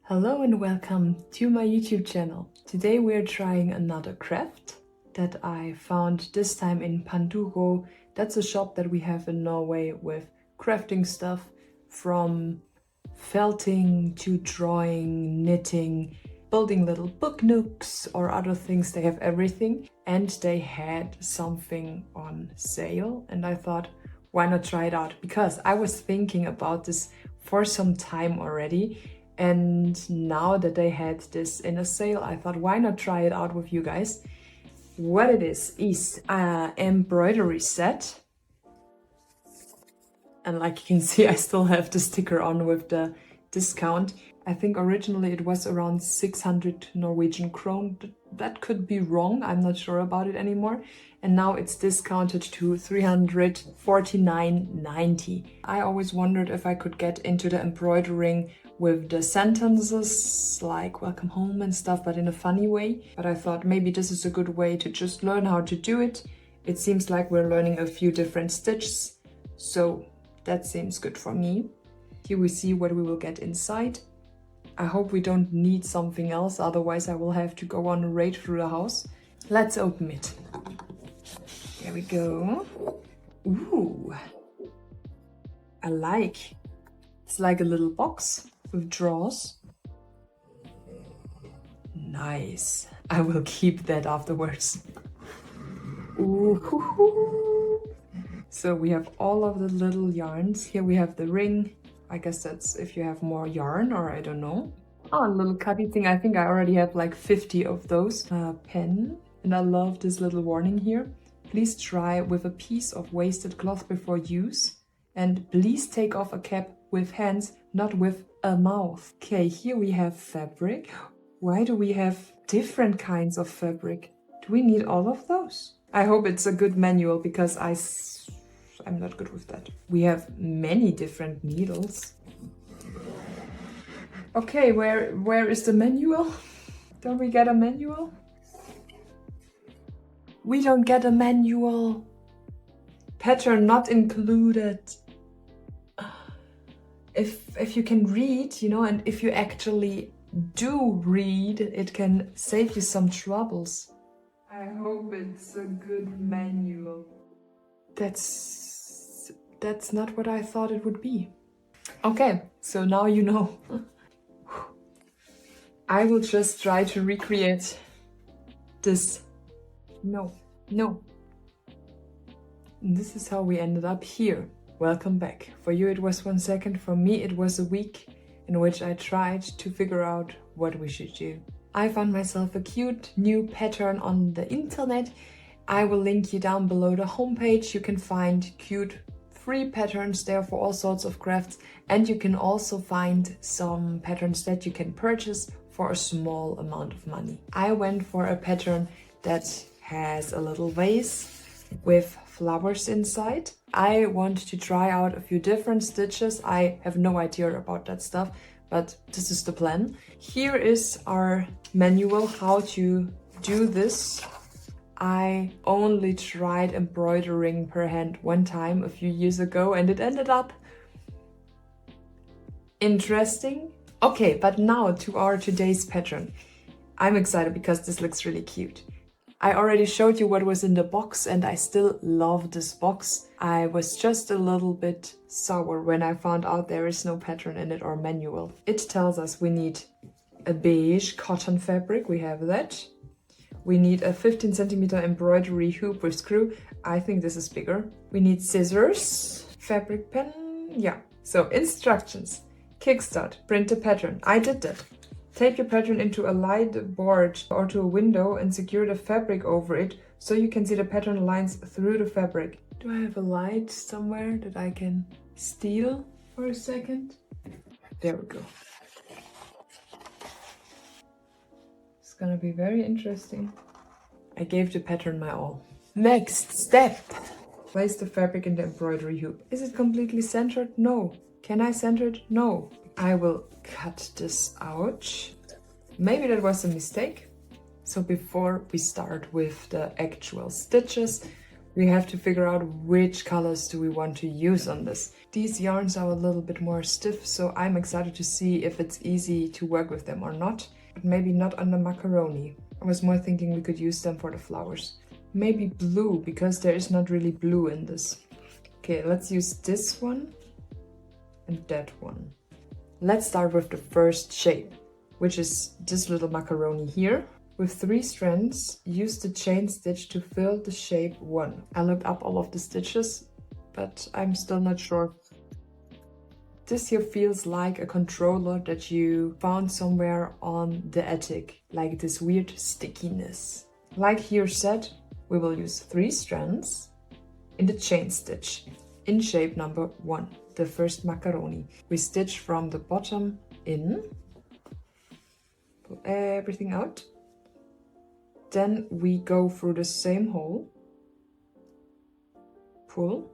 Hello and welcome to my YouTube channel. Today we are trying another craft that I found this time in Panduro. That's a shop that we have in Norway with crafting stuff from felting to drawing, knitting, building little book nooks or other things. They have everything, and they had something on sale and I thought, why not try it out? Because I was thinking about this for some time already. And now that they had this in a sale, I thought, why not try it out with you guys? What it is an embroidery set. And like you can see, I still have the sticker on with the discount. I think originally it was around 600 Norwegian krone. That could be wrong, I'm not sure about it anymore. And now it's discounted to 349.90. I always wondered if I could get into the embroidering with the sentences like welcome home and stuff, but in a funny way. But I thought maybe this is a good way to just learn how to do it. It seems like we're learning a few different stitches, so that seems good for me. Here we see what we will get inside. I hope we don't need something else, otherwise I will have to go on a raid through the house. Let's open it. There we go. Ooh, I like. It's like a little box with drawers. Nice. I will keep that afterwards. Ooh. So we have all of the little yarns. Here we have the ring. I guess that's if you have more yarn, or I don't know. Oh, a little cutty thing. I think I already have like 50 of those. Pen. And I love this little warning here. Please dry with a piece of wasted cloth before use. And please take off a cap with hands, not with a mouth. Okay, here we have fabric. Why do we have different kinds of fabric? Do we need all of those? I hope it's a good manual because I'm not good with that. We have many different needles. Okay, where is the manual? Don't we get a manual? We don't get a manual. Pattern not included. If you can read, you know, and if you actually do read, it can save you some troubles. I hope it's a good manual. That's not what I thought it would be. Okay, so now you know. I will just try to recreate this. No. And this is how we ended up here. Welcome back. For you it was 1 second, for me it was a week in which I tried to figure out what we should do. I found myself a cute new pattern on the internet. I will link you down below the homepage. You can find cute free patterns there for all sorts of crafts, and you can also find some patterns that you can purchase for a small amount of money. I went for a pattern that has a little vase with flowers inside. I want to try out a few different stitches. I have no idea about that stuff, but this is the plan. Here is our manual how to do this. I only tried embroidering per hand one time a few years ago and it ended up interesting. Okay, but now to our today's pattern. I'm excited because this looks really cute. I already showed you what was in the box and I still love this box. I was just a little bit sour when I found out there is no pattern in it or manual. It tells us we need a beige cotton fabric, we have that. We need a 15 centimeter embroidery hoop with screw. I think this is bigger. We need scissors, fabric pen, yeah. So instructions, kickstart, print a pattern. I did that. Take your pattern into a light board or to a window and secure the fabric over it so you can see the pattern lines through the fabric. Do I have a light somewhere that I can steal for a second? There we go. It's gonna be very interesting. I gave the pattern my all. Next step. Place the fabric in the embroidery hoop. Is it completely centered? No. Can I center it? No. I will cut this out. Maybe that was a mistake. So before we start with the actual stitches, We have to figure out which colors do we want to use on this. These yarns are a little bit more stiff, so I'm excited to see if it's easy to work with them or not, but maybe not on the macaroni. I was more thinking we could use them for the flowers. Maybe blue, because there is not really blue in this. Okay, let's use this one and that one. Let's start with the first shape, which is this little macaroni here. With 3 strands, use the chain stitch to fill the shape 1. I looked up all of the stitches, but I'm still not sure. This here feels like a controller that you found somewhere on the attic, like this weird stickiness. Like here said, we will use 3 strands in the chain stitch in shape number 1, the first macaroni. We stitch from the bottom in, pull everything out. Then we go through the same hole, pull,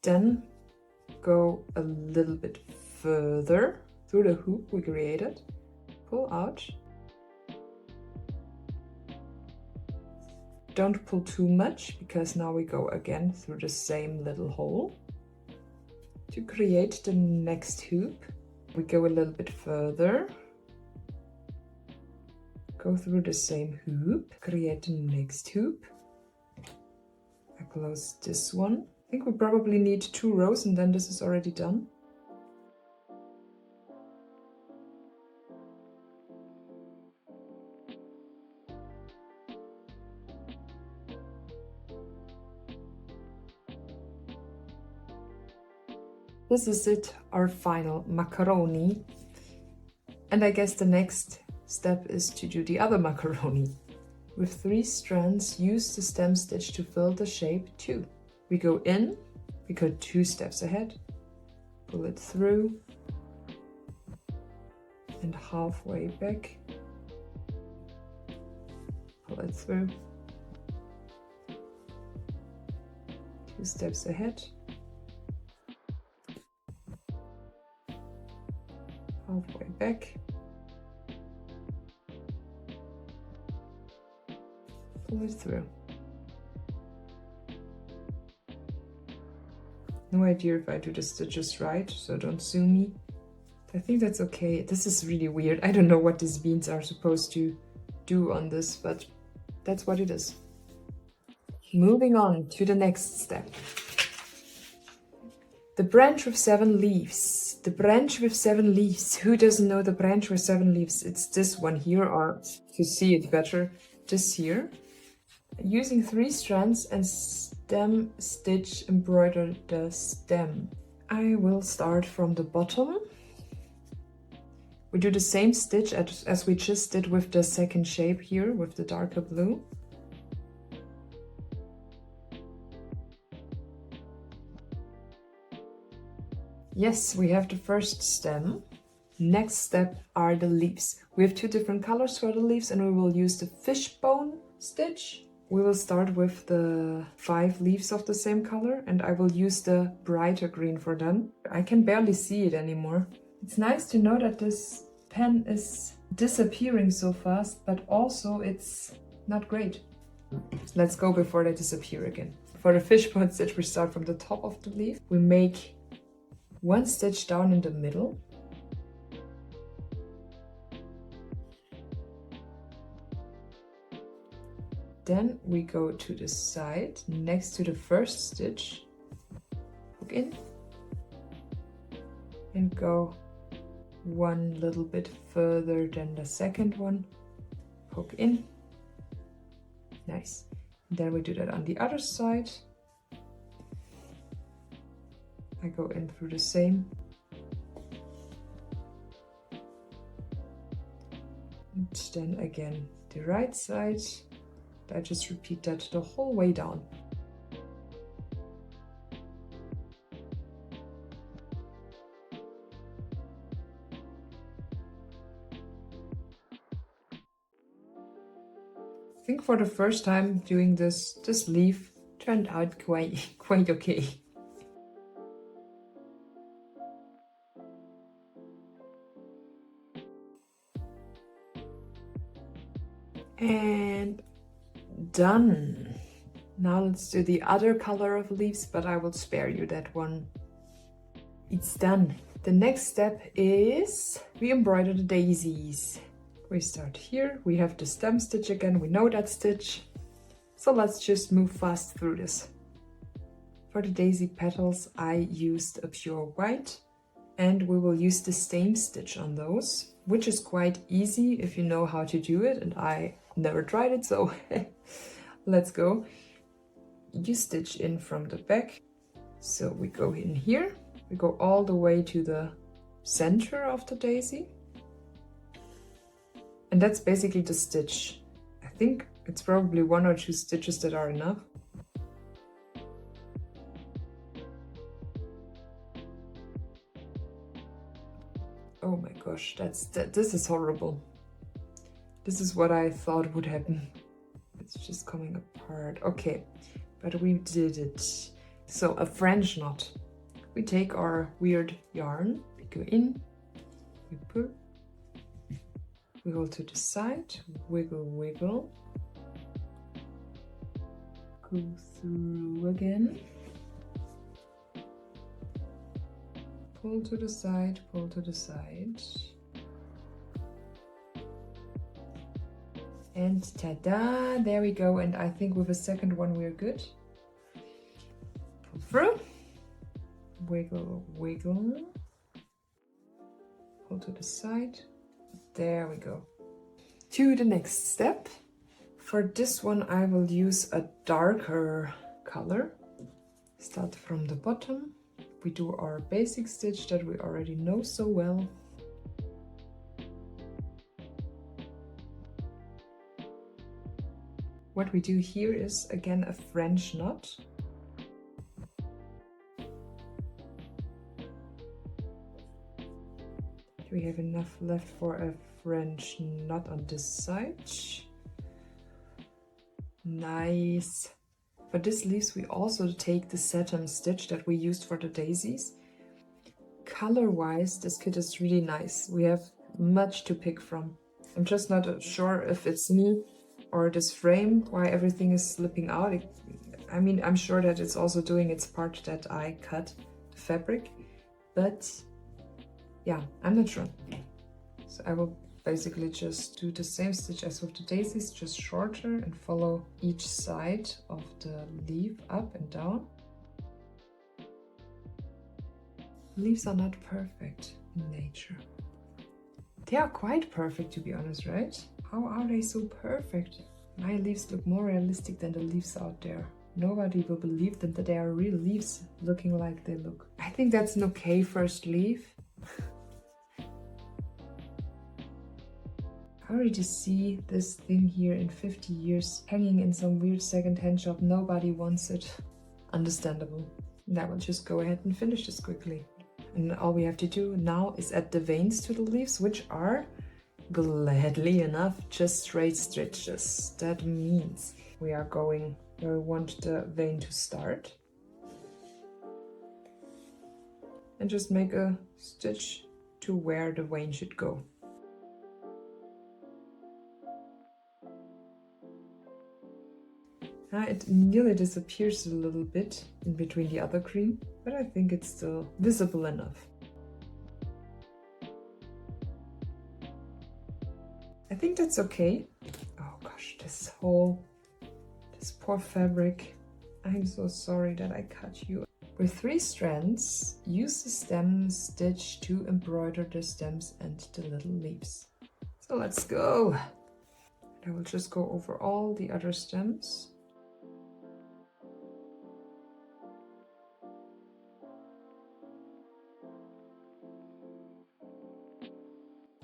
then go a little bit further through the hoop we created, pull out. Don't pull too much, because now we go again through the same little hole. To create the next hoop, we go a little bit further, go through the same hoop, create the next hoop. I close this one. I think we probably need 2 rows and then this is already done. This is it, our final macaroni. And I guess the next step is to do the other macaroni. With 3 strands, use the stem stitch to fill the shape 2. We go in, we go 2 steps ahead, pull it through, and halfway back, pull it through, 2 steps ahead, halfway back, pull it through. No idea if I do the stitches right, so don't sue me. I think that's okay. This is really weird. I don't know what these beans are supposed to do on this, but that's what it is. Moving on to the next step. The branch with 7 leaves. The branch with 7 leaves. Who doesn't know the branch with 7 leaves? It's this one here, or to see it better, this here. Using 3 strands and stem stitch, embroider the stem. I will start from the bottom. We do the same stitch as we just did with the second shape here with the darker blue. Yes, we have the first stem. Next step are the leaves. We have 2 different colors for the leaves and we will use the fishbone stitch. We will start with the 5 leaves of the same color and I will use the brighter green for them. I can barely see it anymore. It's nice to know that this pen is disappearing so fast, but also it's not great. Let's go before they disappear again. For the fishbone stitch, we start from the top of the leaf. We make 1 stitch down in the middle. Then we go to the side next to the first stitch, hook in and go 1 little bit further than the second one, hook in. Nice. Then we do that on the other side. I go in through the same. And then again the right side. I just repeat that the whole way down. I think for the first time doing this leaf turned out quite okay. And done. Now let's do the other color of leaves, but I will spare you that one. It's done. The next step is we embroider the daisies. We start here, we have the stem stitch again, we know that stitch. So let's just move fast through this. For the daisy petals, I used a pure white, and we will use the same stitch on those, which is quite easy if you know how to do it, and I never tried it, so let's go. You stitch in from the back. So we go in here, we go all the way to the center of the daisy. And that's basically the stitch. I think it's probably 1 or 2 stitches that are enough. Oh my gosh, this is horrible. This is what I thought would happen. It's just coming apart. Okay, but we did it. So a French knot. We take our weird yarn, we go in, we pull, wiggle to the side, wiggle, wiggle, go through again, pull to the side, pull to the side, and ta-da, there we go. And I think with a second one we're good. Pull through, wiggle, wiggle, pull to the side, there we go. To the next step. For this one I will use a darker color. Start from the bottom. We do our basic stitch that we already know so well. What we do here is again a French knot. Do we have enough left for a French knot on this side? Nice. For this leaves we also take the satin stitch that we used for the daisies. Color-wise, this kit is really nice. We have much to pick from. I'm just not sure if it's me or this frame, why everything is slipping out. I mean, I'm sure that it's also doing its part that I cut the fabric, but yeah, I'm not sure. So I will basically just do the same stitch as with the daisies, just shorter, and follow each side of the leaf up and down. Leaves are not perfect in nature. They are quite perfect, to be honest, right? How are they so perfect? My leaves look more realistic than the leaves out there. Nobody will believe them that they are real leaves looking like they look. I think that's an okay first leaf. I already see this thing here in 50 years hanging in some weird second-hand shop. Nobody wants it. Understandable. And I will just go ahead and finish this quickly. And all we have to do now is add the veins to the leaves, which are, gladly enough, just straight stitches. That means we are going where we want the vein to start. And just make a stitch to where the vein should go. It nearly disappears a little bit in between the other green, but I think it's still visible enough. I think that's okay. Oh gosh, this poor fabric. I'm so sorry that I cut you. With 3 strands, use the stem stitch to embroider the stems and the little leaves. So let's go. I will just go over all the other stems.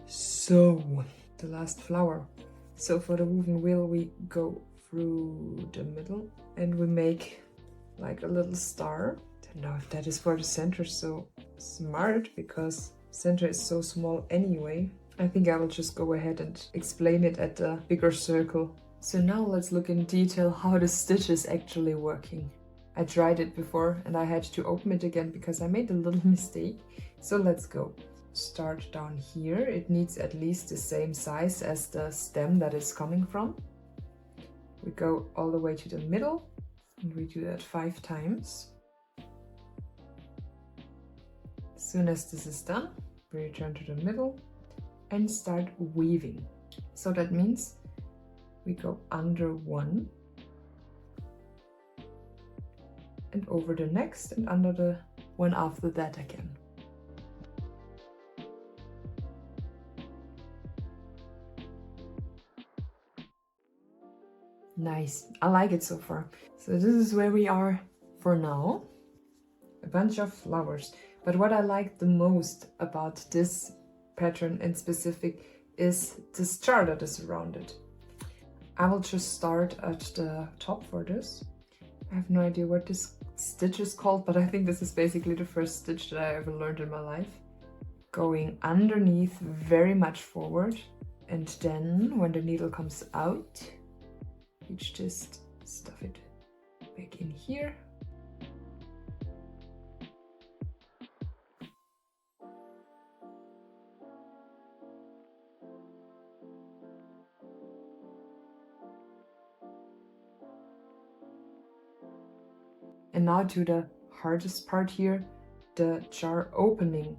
So, the last flower. So for the woven wheel we go through the middle and we make like a little star. Don't know if that is for the center so smart, because center is so small anyway. I think I will just go ahead and explain it at the bigger circle. So now let's look in detail how the stitch is actually working. I tried it before and I had to open it again because I made a little mistake. So let's go. start down here. It needs at least the same size as the stem that it's coming from. We go all the way to the middle and we do that 5 times. As soon as this is done, we return to the middle and start weaving. So that means we go under one and over the next and under the one after that again. Nice, I like it so far. So this is where we are for now. A bunch of flowers. But what I like the most about this pattern in specific is this jar that is around it. I will just start at the top for this. I have no idea what this stitch is called, but I think this is basically the first stitch that I ever learned in my life. Going underneath very much forward, and then when the needle comes out, you just stuff it back in here. And now to the hardest part here, the jar opening.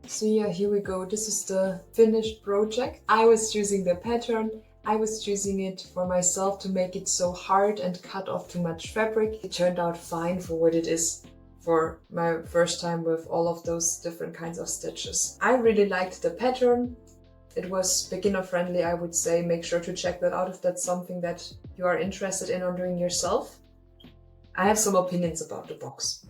So yeah, here we go. This is the finished project. I was choosing the pattern. I was choosing it for myself to make it so hard and cut off too much fabric. It turned out fine for what it is for my first time with all of those different kinds of stitches. I really liked the pattern. It was beginner friendly, I would say. Make sure to check that out if that's something that you are interested in or doing yourself. I have some opinions about the box.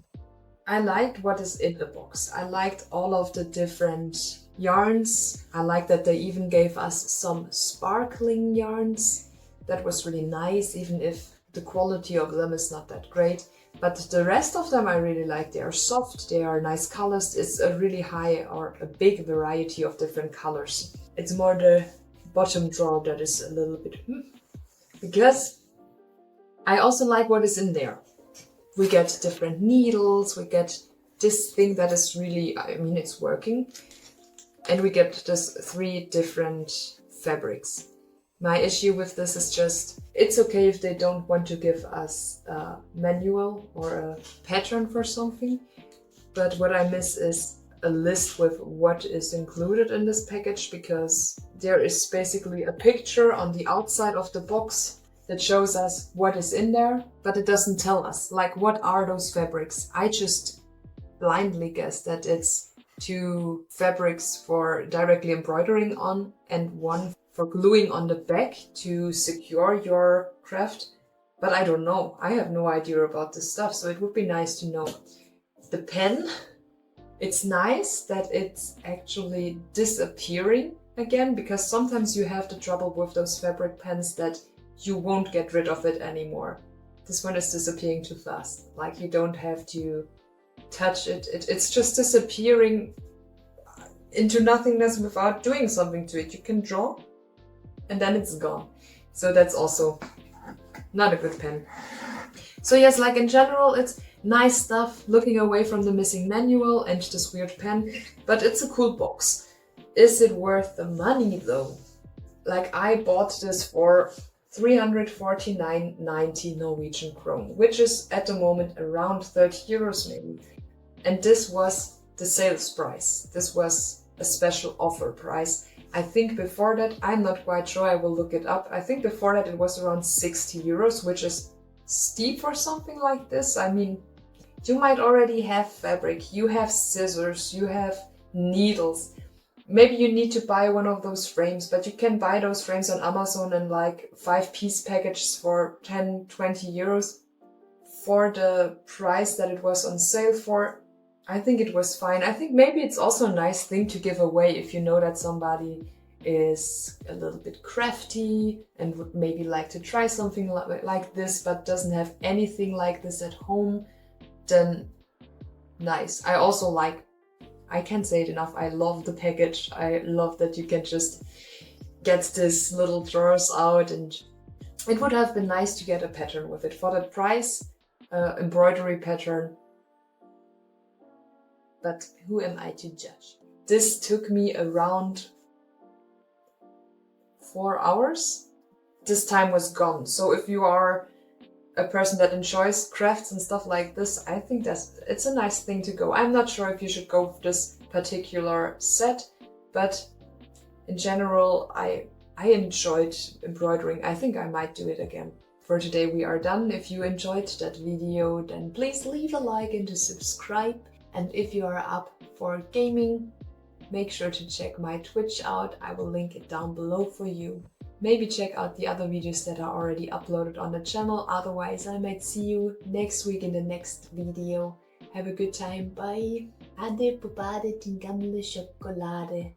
I liked what is in the box. I liked all of the different yarns. I liked that they even gave us some sparkling yarns. That was really nice, even if the quality of them is not that great. But the rest of them I really like. They are soft, they are nice colors. It's a really high or a big variety of different colors. It's more the bottom drawer that is a little bit because I also like what is in there. We get different needles, we get this thing that is really, I mean, it's working. And we get just 3 different fabrics. My issue with this is just, it's okay if they don't want to give us a manual or a pattern for something. But what I miss is a list with what is included in this package, because there is basically a picture on the outside of the box that shows us what is in there, but it doesn't tell us, like, what are those fabrics. I just blindly guess that it's 2 fabrics for directly embroidering on and 1 for gluing on the back to secure your craft. But I don't know. I have no idea about this stuff, so it would be nice to know. The pen, it's nice that it's actually disappearing again, because sometimes you have the trouble with those fabric pens that you won't get rid of it anymore. This one is disappearing too fast. Like, you don't have to touch it. It's just disappearing into nothingness without doing something to it. You can draw and then it's gone. So that's also not a good pen. So yes, like in general, it's nice stuff, looking away from the missing manual and this weird pen, but it's a cool box. Is it worth the money though? Like, I bought this for 349.90 Norwegian krone, which is at the moment around 30 euros maybe. And this was the sales price. This was a special offer price. I think before that, I'm not quite sure, I will look it up. I think before that it was around 60 euros, which is steep for something like this. I mean, you might already have fabric, you have scissors, you have needles. Maybe you need to buy one of those frames, but you can buy those frames on Amazon in like 5-piece packages for 10-20 euros. For the price that it was on sale for, I think it was fine. I think maybe it's also a nice thing to give away if you know that somebody is a little bit crafty and would maybe like to try something like this, but doesn't have anything like this at home. Then nice. I also like, I can't say it enough, I love the package. I love that you can just get these little drawers out and it would have been nice to get a pattern with it. For that price, embroidery pattern, but who am I to judge? This took me around 4 hours. This time was gone. So if you are a person that enjoys crafts and stuff like this, I think it's a nice thing to go. I'm not sure if you should go for this particular set, but in general, I enjoyed embroidering. I think I might do it again. For today we are done. If you enjoyed that video, then please leave a like and to subscribe. And if you are up for gaming, make sure to check my Twitch out. I will link it down below for you. Maybe check out the other videos that are already uploaded on the channel. Otherwise, I might see you next week in the next video. Have a good time. Bye. Ade popade tin gamle chocolade.